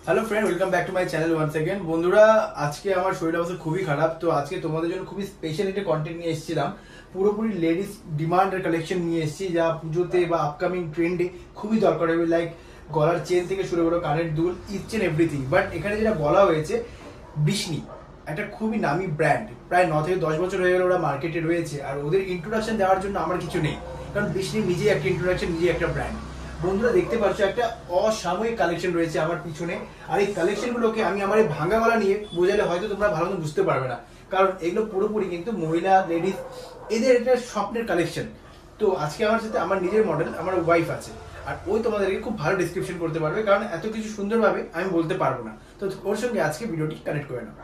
Hello friend, welcome back to my channel once again. বন্ধুরা, আজকে আমার শরীর অবস্থা খুবই খারাপ, তো আজকে তোমাদের জন্য খুবই স্পেশাল একটা কন্টেন্ট নিয়ে এসেছিলাম। পুরোপুরি লেডিস ডিমান্ডের কালেকশন নিয়ে এসেছি, যা পুজোতে বা আপকামিং ট্রেন্ডে খুবই দরকার হবে। লাইক গলার চেন থেকে শুরু করে কানের দুল, ইচ এন্ড এভরিথিং। বাট এখানে যেটা বলা হয়েছে, বিশনি একটা খুবই নামি ব্র্যান্ড, প্রায় 9 থেকে 10 বছর হয়ে গেল ওরা মার্কেটে রয়েছে। আর ওদের ইন্ট্রোডাকশন দেওয়ার জন্য আমার কিছু নেই, কারণ বিশনি নিজেই একটা ইন্ট্রোডাকশন, নিজেই একটা ব্র্যান্ড। বন্ধুরা দেখতে পাচ্ছ, একটা অসাময়িক কালেকশন রয়েছে আমার পিছনে। আর এই কালেকশন গুলোকে আমি আমার এই ভাঙা গলা নিয়ে বোঝালে হয়তো তোমরা ভালো মতো বুঝতে পারবে না, কারণ এগুলো পুরোপুরি কিন্তু মহিলা লেডিস এদের একটা স্বপ্নের কালেকশন। তো আজকে আমার সাথে আমার নিজের মডেল, আমার ওয়াইফ আছে, আর ওই তোমাদেরকে খুব ভালো ডিসক্রিপশন করতে পারবে, কারণ এত কিছু সুন্দরভাবে আমি বলতে পারবো না। তো ওর সঙ্গে আজকে ভিডিওটি কানেক্ট করে নাও।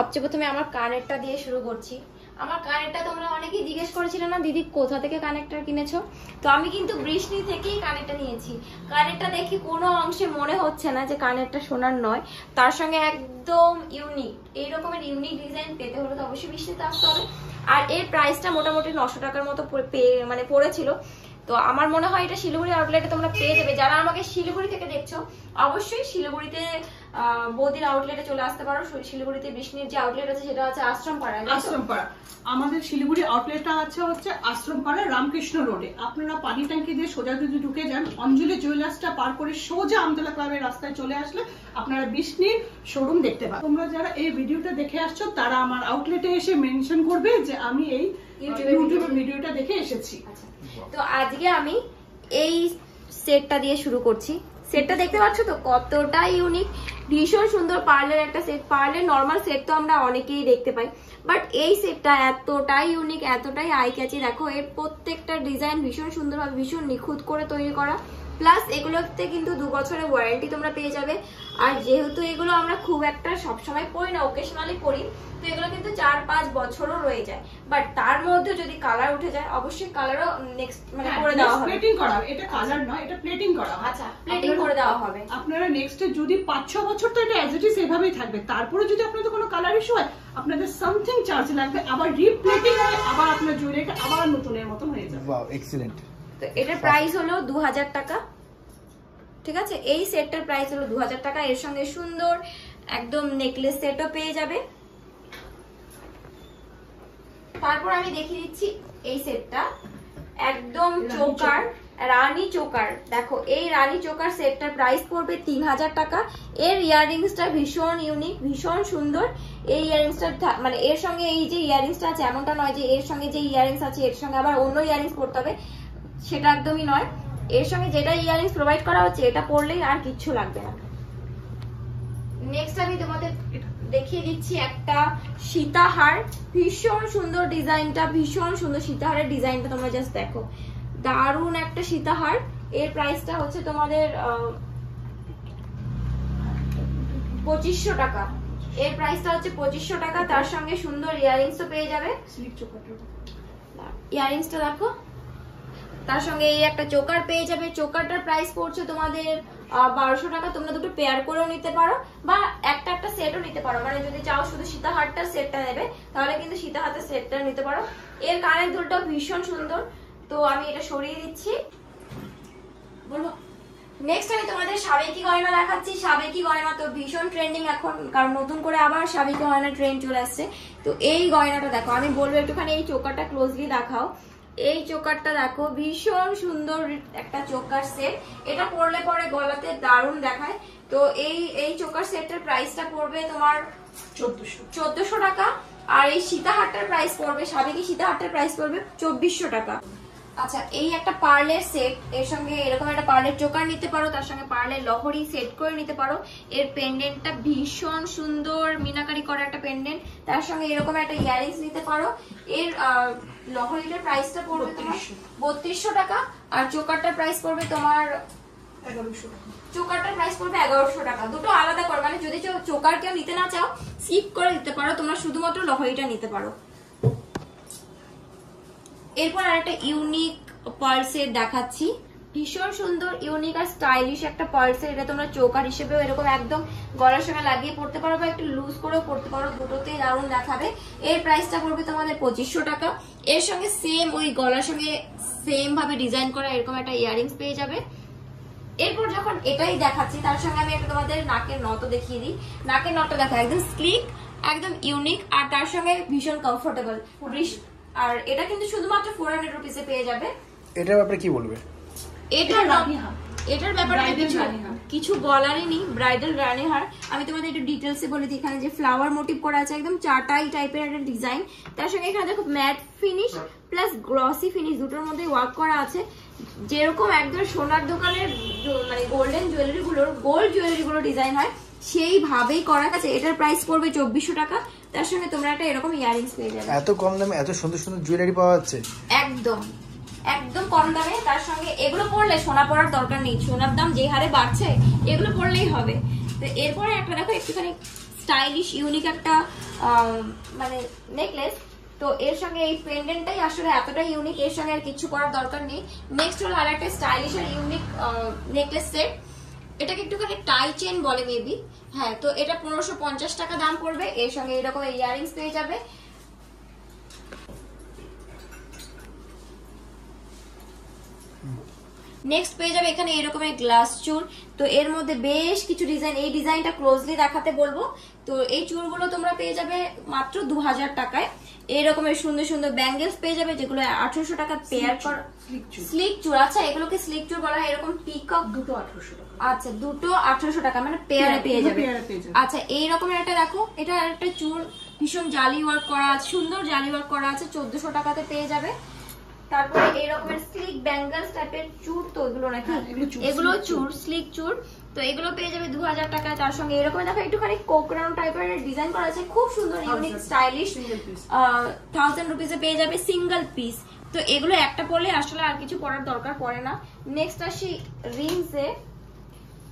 সবচেয়ে প্রথমে আমার কানেরটা দিয়ে শুরু করছি। আমার কানেরটা তোমরা অনেকেই জিজ্ঞেস করেছিলে না, দিদি কোথা থেকে কানেরটা কিনেছো? তো আমি কিন্তু বৃষ্টি থেকেই কানেরটা নিয়েছি। কানেরটা দেখে কোনো অংশে মনে হচ্ছে না যে কানেরটা সোনার নয়, তার সঙ্গে একদম ইউনিক, এই রকমের ইউনিক ডিজাইন পেতে হলে তো অবশ্যই বৃষ্টিতে আসতে হবে। আর এর প্রাইসটা মোটামুটি 900 টাকার মতো পড়েছিল। তো আমার মনে হয় এটা শিলিগুড়ি আউটলেটে তোমরা পেয়ে যাবে। যারা আমাকে শিলিগুড়ি থেকে দেখছো, অবশ্যই শিলিগুড়িতে বৌদির আউটলেটে চলে আসতে পারো। শিলিগুড়িতে বিষ্ণুর যে আউটলেট আছে সেটা আছে আশ্রমপাড়া। আমাদের শিলিগুড়ি আউটলেটটা হচ্ছে আশ্রমপাড়া, রামকৃষ্ণ রোডে। আপনারা পানি ট্যাঙ্কি দিয়ে সোজা যদি ঢুকে যান, অঞ্জলি জুয়েলার্সটা পার করে সোজা আমতলা ক্লাবের রাস্তায় চলে আসলে আপনারা বিষ্ণুর শোরুম দেখতে পাবেন। তোমরা যারা এই ভিডিওটা দেখে আসছো, তারা আমার আউটলেটে এসে মেনশন করবে যে আমি এই ইউটিউবে ভিডিওটা দেখে এসেছি। তো আজকে আমি এই সেটটা দিয়ে শুরু করছি। সেটটা দেখতে পাচ্ছ তো কতটা ইউনিক, ভীষণ সুন্দর পার্লের একটা সেট। পার্লের নর্মাল সেট তো আমরা অনেকেই দেখতে পাই, বাট এই সেটটা এতটাই ইউনিক, এতটাই আই ক্যাচি। দেখো এর প্রত্যেকটা ডিজাইন ভীষণ সুন্দরভাবে, ভীষণ নিখুঁত করে তৈরি করা। প্লাস এগুলোতে কিন্তু 2 বছরের ওয়ারেন্টি তোমরা পেয়ে যাবে। আর যেহেতু এগুলো আমরা খুব একটা সবসময় পরি না, ওকেশনালি পরি, তো এগুলো কিন্তু 4-5 বছরও রয়ে যায়। বাট তার মধ্যে যদি কালার উঠে যায়, অবশ্যই কালারও নেক্সট করে দেওয়া হবে। প্লেটিং করা হবে, এটা কালার নয়, এটা প্লেটিং করা হবে। আচ্ছা, প্লেটিং করে দেওয়া হবে। আপনারা নেক্সট যদি 5-6 বছর তো এটা অ্যাজ ইট ইজ এভাবেই থাকবে। তারপরে যদি আপনাদের কোনো কালার ইস্যু হয়, আপনাদের সামথিং চার্জ লাগবে, আবার রিপ্লেটিং হয়, আবার আপনার জুয়েলারিটা আবার নতুনের মতন হয়ে যাবে। Wow, excellent. তো এটার প্রাইস হলো 2000 টাকা। ঠিক আছে, এই সেটটার প্রাইস হলো 2000 টাকা। এর সঙ্গে সুন্দর একদম নেকলেস সেটও পেয়ে যাবে। তারপর আমি দেখিয়ে দিচ্ছি এই সেটটা, একদম চোকার, রানী চোকার। দেখো এই রানী চোকার সেটটার প্রাইস পড়বে 3000 টাকা। এর ইয়াররিংসটা ভীষণ ইউনিক, ভীষণ সুন্দর। এই ইয়াররিংসটা মানে এর সঙ্গে এই যে ইয়াররিংসটা আছে, এমনটা নয় যে এর সঙ্গে যে ইয়াররিংস আছে এর সঙ্গে আবার অন্য ইয়াররিংস পড়তে হবে, সেটা একদমই নয়। এর সঙ্গে যেটা ইয়াররিংস প্রোভাইড করা হচ্ছে, এটা পরলেই আর কিচ্ছু লাগবে না। নেক্সট আমি তোমাদের দেখিয়ে দিচ্ছি একটা সীতাহার। ভীষণ সুন্দর ডিজাইনটা, ভীষণ সুন্দর সীতাহারের ডিজাইনটা তোমরা জাস্ট দেখো, দারুণ একটা সীতাহার। এর প্রাইসটা হচ্ছে তোমাদের 2500 টাকা। এর প্রাইসটা হচ্ছে 2500 টাকা। তার সঙ্গে সুন্দর ইয়াররিংসও পেয়ে যাবে। ইয়াররিংসটা দেখো, তার সঙ্গে এই একটা চোকার পেয়ে যাবে। চোকারটার প্রাইস পড়ছে তোমাদের 1200 টাকা। তোমরা দুটো পেয়ার করেও নিতে পারো, বা একটা সেটও নিতে পারো। মানে যদি চাও শুধু সীতাহারটার সেটটা নেবে, তাহলে কিন্তু সীতাহারের সেটটা নিতে পারো। এর কানের দুলটাও ভীষণ সুন্দর। তো আমি এটা সরিয়ে দিচ্ছি। বলো, নেক্সট আমি তোমাদের সাবেকি গয়না দেখাচ্ছি। সাবেকি গয়না তো ভীষণ ট্রেন্ডিং এখন, কারণ নতুন করে আবার সাবেকি গয়না ট্রেন্ড চলে আসছে। তো এই গয়নাটা দেখো, আমি বলবো একটুখানি এই চোকারটা ক্লোজলি দেখাও। এই চোকারটা দেখো, ভীষণ সুন্দর একটা চোকার সেট। এটা পরলে পরে গলাতে দারুণ দেখায়। তো এই চোকার সেটটার প্রাইসটা পড়বে তোমার 1400 টাকা। আর এই সীতাহারটার প্রাইস পড়বে, সাবেকি সীতাহারটার প্রাইস পড়বে 2400 টাকা। আচ্ছা, এই একটা পার্লের সেট, এর সঙ্গে এরকম একটা পার্লের চোকার নিতে পারো, তার সঙ্গে পার্লের লহরি সেট করে নিতে পারো। এর পেন্ডেন্টটা ভীষণ সুন্দর, মিনাকারি করা একটা পেন্ডেন্ট। তার সঙ্গে এরকম একটা ইয়াররিংস নিতে পারো। এর লহরিটার প্রাইসটা পড়বে তোমার 3200 টাকা। আর চোকারটার প্রাইস পড়বে তোমার 1100 টাকা। চোকারটার প্রাইস পড়বে 1100 টাকা। দুটো আলাদা করে, মানে যদি চোকার কেউ নিতে না চাও স্কিপ করে দিতে পারো, তোমরা শুধুমাত্র লহরিটা নিতে পারো। এরপর আরেকটা ইউনিক পার্ল সেট দেখাচ্ছি, ভীষণ সুন্দর ইউনিক আর স্টাইলিশ একটা পার্ল সেট। এটা তোমরা চোকার হিসেবেও এরকম একদম গলার সঙ্গে লাগিয়ে পড়তে পারো বা একটু লুজ করেও পড়তে পারো, দুটোতেই দারুণ দেখাবে। এর প্রাইসটা পড়বে তোমাদের 2500 টাকা। এর সঙ্গে সেম ওই গলার সঙ্গে সেম ভাবে ডিজাইন করা এরকম একটা ইয়ারিংস পেয়ে যাবে। এরপর যখন এটাই দেখাচ্ছি তার সঙ্গে আমি একটা তোমাদের নাকের নটও দেখিয়ে দিই। নাকের নটটা দেখো একদম স্লিক, একদম ইউনিক আর তার সঙ্গে ভীষণ কমফোর্টেবল। আর এটা কিন্তু শুধুমাত্র 400 রুপিসে পেয়ে যাবে। এটার ব্যাপারে কি বলবে? এটার ব্যাপারে কিছু বলারই নেই, ব্রাইডাল রানী হার। আমি তোমাদের একটু ডিটেলসে বলে দিই। এখানে যে ফ্লাওয়ার মোটিভ করা আছে একদম চাটাই টাইপের একটা ডিজাইন, তার সঙ্গে এখানে দেখো mat finish plus glossy finish দুটোর মধ্যে ওয়ার্ক করা আছে। যেরকম একদম সোনার দোকানের মানে গোল্ডেন জুয়েলারি গুলোর গোল্ড জুয়েলারি গুলো ডিজাইন হয় সেইভাবেই করা আছে। এটার প্রাইস পড়বে 2400 টাকা। তার সঙ্গে তোমরা একটা এরকম ইয়ারিংস পেয়ে যাবে। এত কম দামে এত সুন্দর সুন্দর জুয়েলারি পাওয়া যাচ্ছে একদম একদম কম দামে। তার সঙ্গে এগুলো পড়লে সোনা পড়ার দরকার নেই, সোনার দাম যে হারে বাড়ছে এগুলো পড়লেই হবে। তো এরপরে একটা দেখো একটুখানি স্টাইলিশ ইউনিক একটা মানে নেকলেস। তো এর সঙ্গে এই পেন্ডেন্টটাই আসলে এতটা ইউনিক, এর সঙ্গে আর কিছু করার দরকার নেই। নেক্সট হলো আর একটা স্টাইলিশ আর ইউনিক নেকলেস সেট। এটাকে একটুখানি টাই চেন বলে মেবি, হ্যাঁ। তো এটা 1550 টাকা দাম পড়বে। এর সঙ্গে এরকম ইয়ারিংস পেয়ে যাবে। নেক্সট পেয়ে যাবে এখানে এরকমের গ্লাস চুল। তো এর মধ্যে বেশ কিছু ডিজাইন, এই ডিজাইনটা ক্লোজলি দেখাতে বলবো। তো এই চুলগুলো তোমরা পেয়ে যাবে মাত্র 2000 টাকায়। এরকমের সুন্দর সুন্দর ব্যাঙ্গেলস পেয়ে যাবে যেগুলো 1800 টাকা পেয়ার কর। স্লিক চুল, আচ্ছা এগুলোকে স্লিক চুল বলা হয়। এরকম পিকক দুটো 1800 টাকা। আচ্ছা দুটো 1800 টাকা মানে পেয়ারে পেয়ে যাবে। আচ্ছা এই রকমের একটা দেখো, এটা একটা চুল ভীষণ জালি ওয়ার্ক করা আছে, সুন্দর জালি ওয়ার্ক করা আছে, 1400 টাকাতে পেয়ে যাবে। তারপরে এই রকমের স্লিক ব্যাঙ্গলস টাইপের চুল, তো এগুলো নাকি এগুলো চুল স্লিক চুল, তো এগুলো পেয়ে যাবে 2000 টাকা। তার সঙ্গে এরকম দেখো একটুখানি কোকরাউন্ড টাইপের ডিজাইন করা আছে, খুব সুন্দর ইউনিক স্টাইলিশ। 1000 রুপিসে পেয়ে যাবে সিঙ্গেল পিস। তো এগুলো একটা পরলে আসলে আর কিছু পরার দরকার পড়ে না। নেক্সট আসি রিংসে।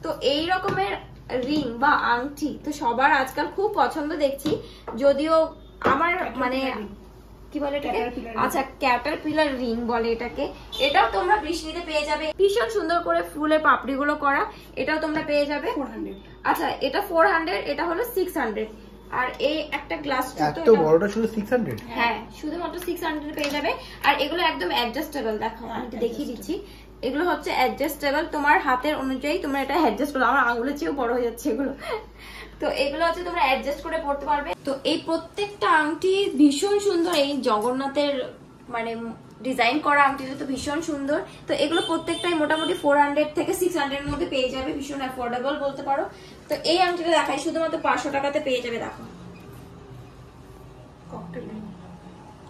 তো এই রকমের রিং বা আংটি তো সবার আজকাল খুব পছন্দ দেখছি, যদিও আমার মানে কি বলে এটাকে, আচ্ছা ক্যাটারপিলার রিং বলে এটাকে। এটাও তোমরা বৃষ্টিতে পেয়ে যাবে, ভীষণ সুন্দর করে ফুলের পাপড়ি গুলো করা। এটাও তোমরা পেয়ে যাবে 400। আচ্ছা এটা 400, এটা হলো 600। আর এই একটা গ্লাস এত বড়টা শুধু 600? হ্যাঁ শুধুমাত্র 600 পেয়ে যাবে। আর এগুলো একদম অ্যাডজাস্টেবল, দেখো আমি দেখিয়ে দিচ্ছি। এগুলো হচ্ছে অ্যাডজাস্টেবল, তোমার হাতের অনুযায়ী তোমরা এটা অ্যাডজাস্ট করো। আমার আঙুলের চেয়েও বড় হয়ে যাচ্ছে এগুলো। তো এগুলো হচ্ছে তোমরা অ্যাডজাস্ট করে পড়তে পারবে। তো এই প্রত্যেকটা আংটি ভীষণ সুন্দর, এই জগন্নাথের মানে ডিজাইন করা আংটিটা তো ভীষণ সুন্দর। তো এগুলো প্রত্যেকটাই মোটামুটি 400 থেকে 600 এর মধ্যে পেয়ে যাবে, ভীষণ অ্যাফোর্ডেবল বলতে পারো। তো এই আংটিটা দেখাই, শুধুমাত্র 500 টাকাতে পেয়ে যাবে। দেখো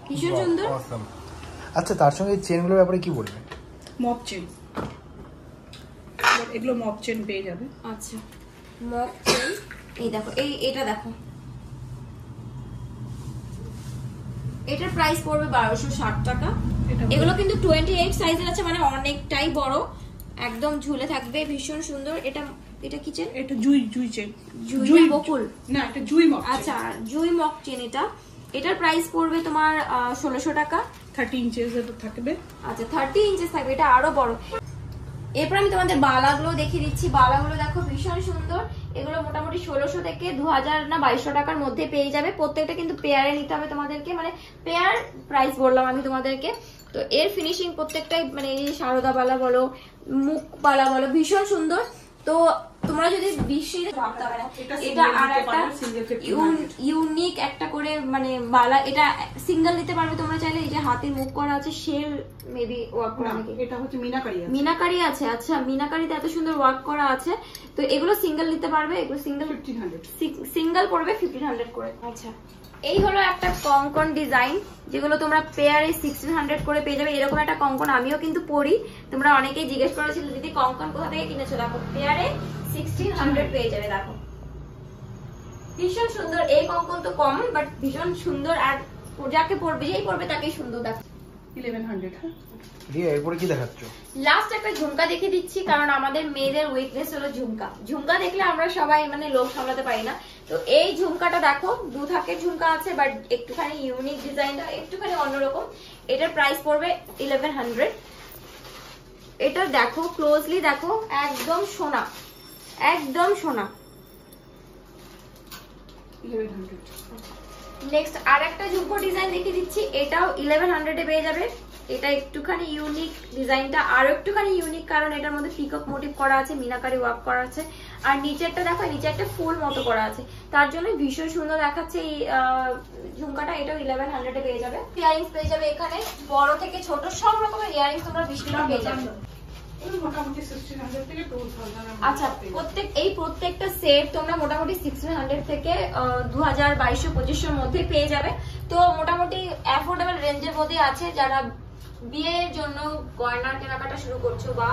ভীষণ সুন্দর। আচ্ছা তার সঙ্গে চেনগুলোর ব্যাপারে কি বলবে? মপ চেন, এগুলো মপ চেন পেয়ে যাবে। আচ্ছা মপ চেন, এই দেখো এটা দেখো, এটার প্রাইস পড়বে 1260 টাকা। এগুলো কিন্তু 28 সাইজের আছে, মানে অনেকটাই বড়, একদম ঝুলে থাকবে, ভীষণ সুন্দর। এটা কি চেন? এটা জুই চেন, জুই বকুল না, এটা জুই মক। আচ্ছা জুই মক চেন এটা। এটার প্রাইস পড়বে তোমার 1600 টাকা। 30 ইঞ্চেস থাকবে। আচ্ছা 30 ইঞ্চেস থাকবে, এটা আরো বড়। এরপর আমি তোমাদের বালাগুলো দেখিয়ে দিচ্ছি। বালাগুলো দেখো ভীষণ সুন্দর। এগুলো মোটামুটি 1600 থেকে 2000 না 2200 টাকার মধ্যে পেয়ে যাবে। প্রত্যেকটা কিন্তু পেয়ারে নিতে হবে তোমাদেরকে, মানে পেয়ার প্রাইস বললাম আমি তোমাদেরকে। তো এর ফিনিশিং প্রত্যেকটাই মানে এই সারদা বালা বলো, মুখ বালা বলো, ভীষণ সুন্দর। তো তোমরা যদি ভাবতে হবে না, এটা আর একটা ইউনিক একটা করে মানে বালা, এটা সিঙ্গেল নিতে পারবে তোমরা চাইলে। এই যে হাতের মুখ করা আছে, শেল মেবি ওয়ার্ক করা, এটা হচ্ছে মিনাকারি আছে। আচ্ছা মিনাকারিতে এত সুন্দর ওয়ার্ক করা আছে। তো এগুলো সিঙ্গেল নিতে পারবে, এগুলো সিঙ্গেল 1500, সিঙ্গেল পড়বে 1500 করে। আচ্ছা এই হলো একটা কঙ্কন ডিজাইন, যেগুলো তোমরা পেয়ারে 1600 করে পেয়ে যাবে। এরকম একটা কঙ্কন আমিও কিন্তু পরি, তোমরা অনেকেই জিজ্ঞেস করেছিল দিদি কঙ্কন কোথা থেকে কিনেছো। দেখো পেয়ারে 1600 পেয়ে যাবে। দেখো ভীষণ সুন্দর। এই কঙ্কন তো কমন বাট ভীষণ সুন্দর, আর যাকে পরবে যেই পরবে তাকেই সুন্দর। দেখো 1100। হ্যাঁ, রিয়া এরপরে কি দেখাচ্ছ? লাস্ট একটা ঝুমকা দেখিয়ে দিচ্ছি, কারণ আমাদের মেয়েদের উইকনেস হলো ঝুমকা। ঝুমকা দেখলে আমরা সবাই মানে লোভ সামলাতে পারি না। তো এই ঝুমকাটা দেখো, 2 থাকের ঝুমকা আছে, বাট একটুখানি ইউনিক ডিজাইনটা, একটুখানি অন্যরকম। এটার প্রাইস পড়বে 1100। এটা দেখো, ক্লোজলি দেখো, একদম সোনা, একদম সোনা। 1100। নেক্সট আর একটা ঝুমকো ডিজাইন দেখিয়ে দিচ্ছি, এটাও 1100 এ পেয়ে যাবে। এটা একটুখানি ইউনিক, ডিজাইনটা আরো একটুখানি ইউনিক, কারণ এটার মধ্যে পিকক মোটিভ করা আছে, মিনাকারি ওয়ার্ক করা আছে, আর নিচেরটা দেখো, নিচে একটা ফুল মতো করা আছে, তার জন্য ভীষণ সুন্দর দেখাচ্ছে এই ঝুমকাটা। এটাও 1100 এ পেয়ে যাবে। ইয়ারিংস পেয়ে যাবে এখানে, বড় থেকে ছোট সব রকমের ইয়ারিংস তোমরা 20 টাকা পেয়ে যাবে। মোটামুটি 1600 থেকে 2000। আচ্ছা, প্রত্যেকটা সেট তোমরা মোটামুটি 1600 থেকে 2200-2500 মধ্যে পেয়ে যাবে। তো মোটামুটি অ্যাফোর্ডেবল রেঞ্জের মধ্যে আছে। যারা বিয়ের জন্য গয়না কেনাকাটা শুরু করছো, বা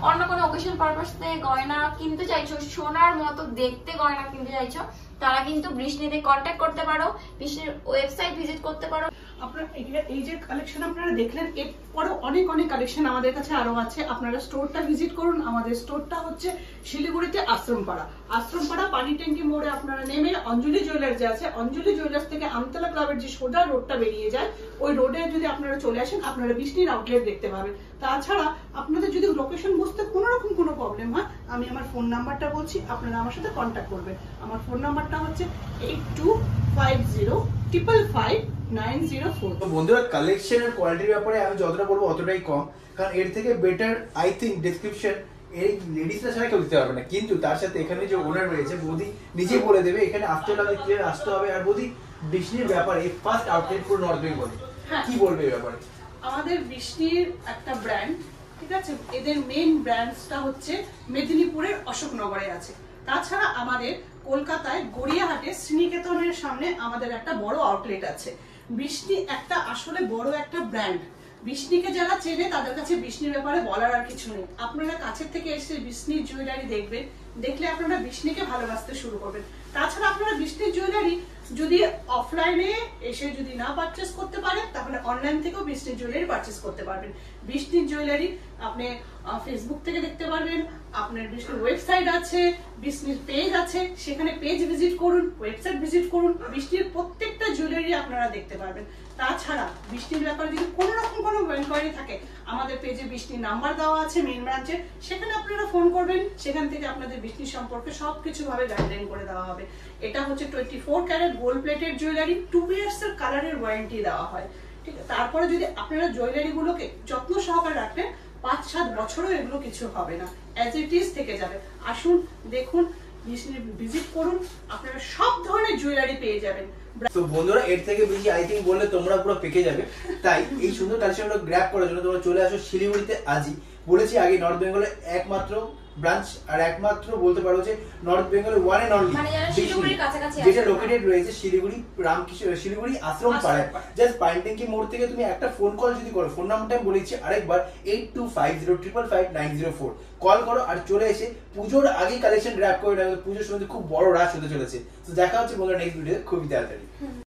অন্য কোনো অকেশন পারপাসে গয়না কিনতে চাইছো, সোনার মতো দেখতে গয়না কিনতে চাইছো, তারা কিন্তু বৃষ্ণিতে কন্ট্যাক্ট করতে পারো, বৃষ্ণির ওয়েবসাইট ভিজিট করতে পারো। আপনারা এই যে কালেকশন আপনারা দেখলেন, এরপরও অনেক অনেক কালেকশন আমাদের কাছে আরো আছে। আপনারা স্টোরটা ভিজিট করুন। আমাদের স্টোরটা হচ্ছে শিলিগুড়িতে আশ্রমপাড়া। আশ্রমপাড়া পানি ট্যাঙ্কি মোড়ে আপনারা নেমে অঞ্জলি জুয়েলার্স যে আছে, অঞ্জলি জুয়েলার্স থেকে আমতলা ক্লাবের যে সোজা রোডটা বেরিয়ে যায়, ওই রোডে যদি আপনারা চলে আসেন, আপনারা বৃষ্টির আউটলেট দেখতে পাবেন। তাছাড়া আপনাদের যদি লোকেশন বুঝতে কোনো রকম কোনো প্রবলেম হয়, আমি আমার ফোন নাম্বারটা বলছি, আপনারা আমার সাথে কন্ট্যাক্ট করবেন। আমার ফোন নাম্বারটা হচ্ছে 8250559004। তো বন্ধুরা, কালেকশনের কোয়ালিটির ব্যাপারে আমি যতটা বলবো অতটাই কম, কারণ এর থেকে বেটার আই থিঙ্ক ডেসক্রিপশন এই লেডিসরা ছাড়া কেউ দিতে পারবে না। কিন্তু তার সাথে এখানে যে ওনার রয়েছে, বৌদি নিজেই বলে দেবে এখানে আসতে হলে ক্লিয়ার আসতে হবে। আর বৌদি, বৃষ্টির ব্যাপারে ফার্স্ট আউটলেট পুরো নর্থ বেঙ্গল, কি বলবে এই ব্যাপারে? আমাদের বৃষ্টির একটা ব্র্যান্ড, ঠিক আছে, এদের মেইন ব্র্যান্ডসটা হচ্ছে মেদিনীপুরের অশোকনগরে আছে। তাছাড়া আমাদের কলকাতায় গড়িয়াহাটে শ্রীনিকেতনের সামনে আমাদের একটা বড় আউটলেট আছে। বৃষ্টি একটা আসলে বড় একটা ব্র্যান্ড। বৃষ্টিকে যারা চেনে তাদের কাছে বৃষ্টির ব্যাপারে বলার আর কিছু নেই। আপনারা কাছের থেকে এসে বৃষ্টির জুয়েলারি দেখবেন, দেখলে আপনারা বৃষ্টিকে ভালোবাসতে শুরু করবেন। তাছাড়া আপনারা বৃষ্টির জুয়েলারি যদি অফলাইনে এসে যদি না পারচেস করতে পারেন, তাহলে অনলাইন থেকেও বৃষ্টির জুয়েলারি পারচেস করতে পারবেন। বৃষ্টির জুয়েলারি আপনি ফেসবুক থেকে দেখতে পারবেন, আপনার বৃষ্টির ওয়েবসাইট আছে, বৃষ্টির পেজ আছে, সেখানে পেজ ভিজিট করুন, ওয়েবসাইট ভিজিট করুন, বৃষ্টির প্রত্যেকটা জুয়েলারি আপনারা দেখতে পারবেন। তাছাড়া বৃষ্টির ব্যাপারে যদি কোনো রকম কোনো এনকোয়ারি থাকে, আমাদের পেজে বৃষ্টির নাম্বার দেওয়া আছে মেইন ব্রাঞ্চে, সেখানে আপনারা ফোন করবেন, সেখান থেকে আপনাদের বৃষ্টির সম্পর্কে সবকিছু ভাবে গাইডলাইন করে দেওয়া হবে। এটা হচ্ছে 24 carat gold plated jewellery, 2 years এর কালারের ওয়ারেন্টি দেওয়া হয়। ঠিক আছে, তারপরে যদি আপনারা জুয়েলারি গুলোকে যত্ন সহকারে রাখেন, 5-7 বছরও এগুলো কিছু হবে না, অ্যাজ ইট ইজ থেকে যাবে। আসুন, দেখুন, ভিজিট করুন, আপনারা সব ধরনের জুয়েলারি পেয়ে যাবেন। তো বন্ধুরা, এর থেকে বেশি আই থিঙ্ক বললে তোমরা পুরো পেকে যাবে। তাই এই সুন্দর কালেকশনগুলো গ্র্যাব করার জন্য তোমরা চলে আসো শিলিগুড়িতে আজই। বলেছি আগে, নর্থ বেঙ্গলের একমাত্র ব্রাঞ্চ, আর একমাত্র বলতে পারো যে নর্থ বেঙ্গলের ওয়ান এন্ড অনলি, যেটা লোকেটেড রয়েছে শিলিগুড়ি শিলিগুড়ি আশ্রম পাড়ায়। জাস্ট পানি ট্যাঙ্কি মোড় থেকে তুমি একটা ফোন কল যদি করো, ফোন নাম্বারটা আমি বলেছি আরেকবার, 825055559004 কল করো আর চলে এসে পুজোর আগেই কালেকশন গ্র্যাব করে নেবে। পুজোর সময় খুব বড় রাশ হতে চলেছে। তো দেখা হচ্ছে বন্ধুরা নেক্সট ভিডিওতে খুবই তাড়াতাড়ি।